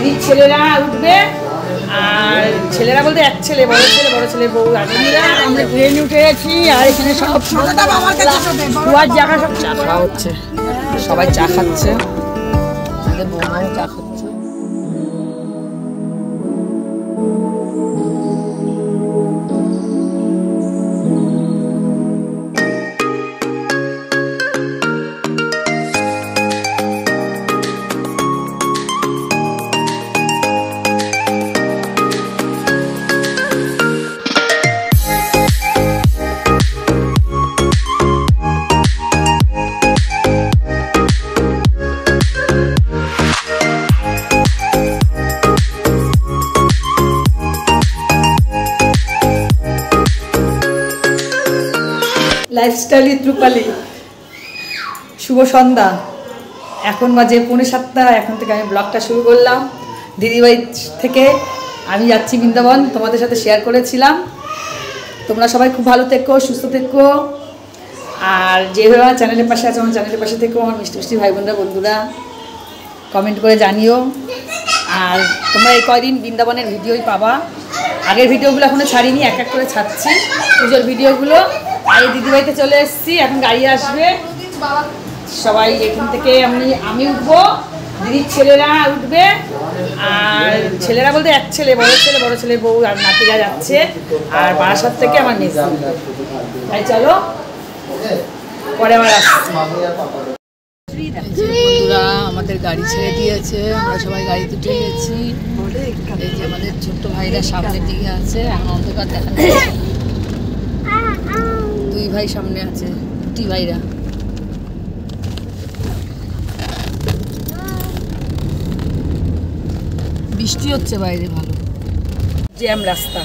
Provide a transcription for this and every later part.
দিদির ছেলেরা উঠবে, আর ছেলেরা বলতে এক ছেলে, বড় ছেলে বউ আছে। আমরা ট্রেনে উঠে গেছি, আর এখানে সব কুয়ার জায়গা সব চা খাওয়া হচ্ছে, সবাই চা খাচ্ছে, আমাদের বৌমাও চা খাচ্ছে। লাইফস্টাইল উইথ রূপালী, শুভ সন্ধ্যা। এখন বাজে 6:45। এখন থেকে আমি ব্লগটা শুরু করলাম দিদিবাড়ি থেকে। আমি যাচ্ছি বৃন্দাবন, তোমাদের সাথে শেয়ার করেছিলাম। তোমরা সবাই খুব ভালো থেকো, সুস্থ থেকো, আর যেভাবে আমার চ্যানেলের পাশে আছে আমার চ্যানেলের পাশে থেকো। আমার মিষ্টি মিষ্টি ভাই বোনরা, বন্ধুরা কমেন্ট করে জানিও। আর তোমরা এই কয়দিন বৃন্দাবনের ভিডিওই পাবা। আগের ভিডিওগুলো এখনও ছাড়িনি, এক এক করে ছাড়ছি পুজোর ভিডিওগুলো। আর এই দিদিবাড়িতে চলে এসেছি, এখন গাড়ি আসবে, সবাই এখান থেকে আমি উঠবো, দিদির ছেলেরা উঠবে, আর ছেলেরা বলতে এক ছেলে, বড় ছেলে বউ আর নাতিরা যাচ্ছে, আর বারাসাত থেকে আমার মেয়ে। তাই চলো পরে আবার আসছি। বন্ধুরা আমাদের গাড়ি ছেড়ে দিয়েছে, আমরা সবাই গাড়িতে উঠে গেছি। এই যে আমাদের ছোট্ট ভাইরা সামনের দিকে আছে, এখন অন্ধকার দেখা যাচ্ছে। দুই ভাই সামনে আছে, দুটি ভাইরা। বৃষ্টি হচ্ছে বাইরে, ভালো জ্যাম রাস্তা।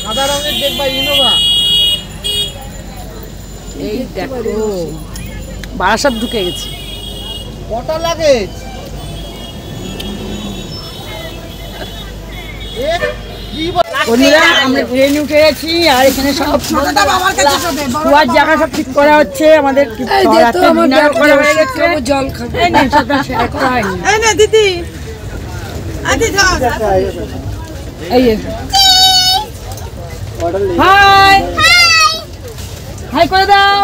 সাদা রঙের দেখবা ইনোভা। এই দেখো বারাসাত ঢুকে গেছি। কটা লাগে? আমরা ট্রেনে উঠে গেছি, আর এখানে সব কুয়ার জায়গা সব ঠিক করা হচ্ছে। আমাদের জল খাবে দিদি। হাই হাই করে দাও।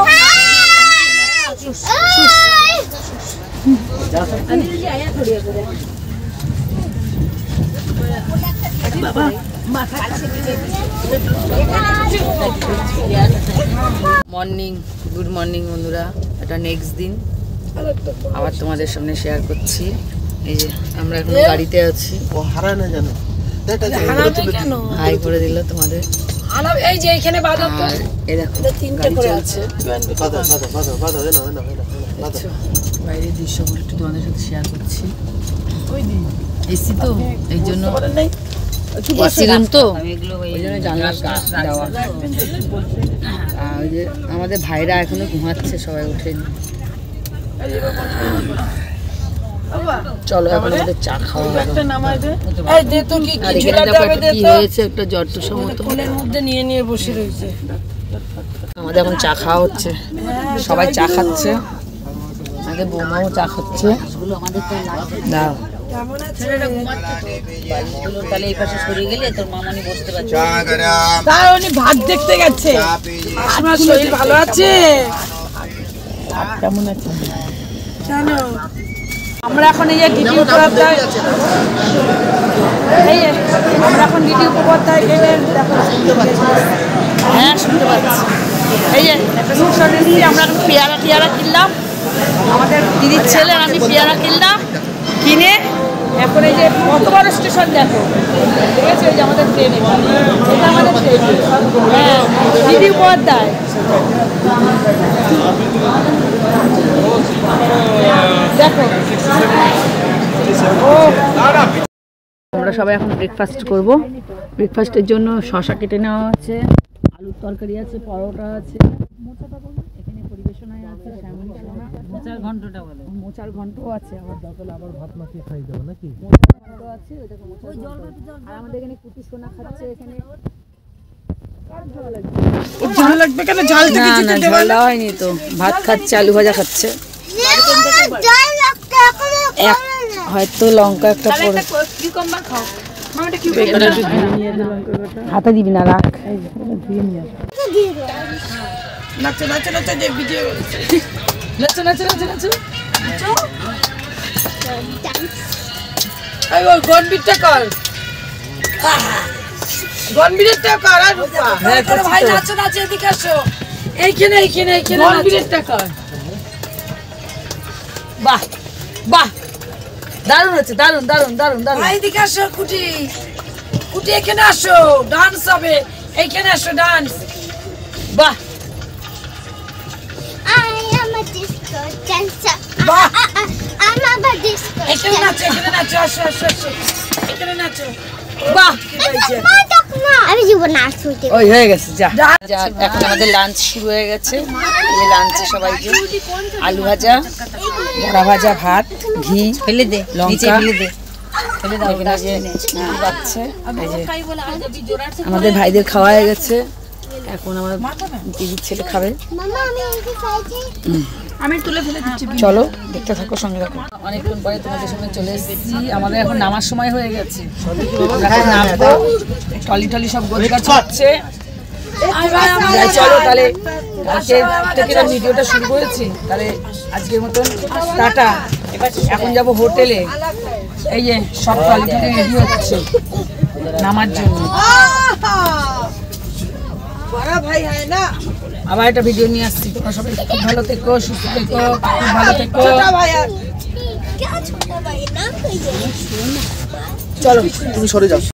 মর্নিং, গুড মর্নিং বন্ধুরা। এটা নেক্সট দিন আবার তোমাদের সামনে শেয়ার করছি। এই যে আমরা এখন গাড়িতে আছি। ও হারা না জানো, হাই করে দিল তোমাদের। এই যে এখানে বাধা, এই দেখো তিনটে করে আছে। বাইরের দৃশ্যগুলো একটু তোমাদের সাথে শেয়ার করছি। এসি তো এই জন্য, এসি রুম তো ওই জন্য জানলার দেওয়া। ওই যে আমাদের ভাইরা এখনো ঘুমাচ্ছে, সবাই ওঠেনি। চলো এখন আমাদের চা খাওয়া হবে। কি হয়েছে একটা জট্টু সমতো মধ্যে নিয়ে নিয়ে বসে রয়েছে। আমাদের এখন চা খাওয়া হচ্ছে, সবাই চা খাচ্ছে, আমাদের বৌমাও চা খাচ্ছে। দাও ভাত দেখতে গেছে। আমার শরীর ভালো আছে, কেমন আছে জানো? আমরা এখন এই যে দিদি উপপাধ্যায়, আমরা এখন দিদি উপপাধ্যায় গেলে হ্যাঁ শুনতে পাচ্ছি। এই যে একটা স্টেশন এসেছি, আমরা এখন পেয়ারা কিনলাম। আমাদের দিদির ছেলে আর আমি পেয়ারা কিনলাম, কিনে এখন এই যে কত বড় স্টেশন দেখো, ঠিক আছে? ওই যে আমাদের ট্রেন, এটা আমাদের ট্রেন। হ্যাঁ দিদি উপপাধ্যায়। দেখো আমরা সবাই এখন ব্রেকফাস্ট করব। ব্রেকফাস্টের জন্য শসা কেটে নেওয়া আছে, আলুর তরকারি আছে, পরোটা আছে, এখানে পরিবেশনায় আছে শ্যামলী সোনা, মোচার ঘন্টটা বলে, মোচার ঘন্টও আছে। আবার ভাত মাখিয়ে খাই দেবো নাকি? মোচার ঘন্ট আছে, ওই দেখো মোচার ঘন্ট। আর আমাদের এখানে কুটি সোনা খাচ্ছে। এখানে ঝাল লাগবে কেন? ঝাল তো কিছু দেওয়া হয়নি তো। ভাত খাচ্ছে, আলু ভাজা খাচ্ছে। হয়তো লঙ্কা একটা পড়ে হাতে দিবি না, রাখ। নাচো নাচো নাচো, যে ভিডিও নাচো নাচো নাচো নাচো। গনবিরটা কর, গনবিরটা কর। আর ভাই নাচো নাচো, এদিকে আসো, এইখানে এইখানে এইখানে গনবিরটা কর। বাহ বাহ, দারুণ হচ্ছে, দারুণ দারুণ দারুণ দারুণ। এদিকে আসো কুটি, কুটি এখানে আসো, ডান্স হবে, এইখানে আসো, ডান্স। বাহ এখানে নাচো, এখানে নাচো, আসো আসো আসো, এখানে নাচো। বাহ আমি জীবন নাচ শুনতে। ওই হয়ে গেছে, যা যা। এখন আমাদের লাঞ্চ শুরু হয়ে গেছে। এই লাঞ্চে সবাই যে আলু ভাজা, বড়া ভাজা, ভাত, ঘি, ফেলে দে, লঙ্কা ফেলে দে, ফেলে দাও। বাচ্চা আমাদের ভাইদের খাওয়া হয়ে গেছে। এখন আমার দিদির ছেলে খাবে। আমি তুলে ফেলে দিচ্ছি, চলো দেখতে থাকো, সঙ্গে থাকো। অনেকক্ষণ পরে তোমাদের সঙ্গে চলে এসেছি। আমাদের এখন নামার সময় হয়ে গেছে, নামবো। টলি টলি সব গোছগাছ হচ্ছে। চলো তাহলে, কালকে থেকে ভিডিওটা শুরু করেছি, তাহলে আজকের মতন টাটা। এখন যাবো হোটেলে। এই যে সব টলি টলি রেডি হচ্ছে নামার জন্য। আবার একটা ভিডিও নিয়ে আসছি। তোমরা সবাই খুব ভালো থেকো, সুস্থ থেকো, খুব ভালো থেকো। চলো তুমি সরে যাও।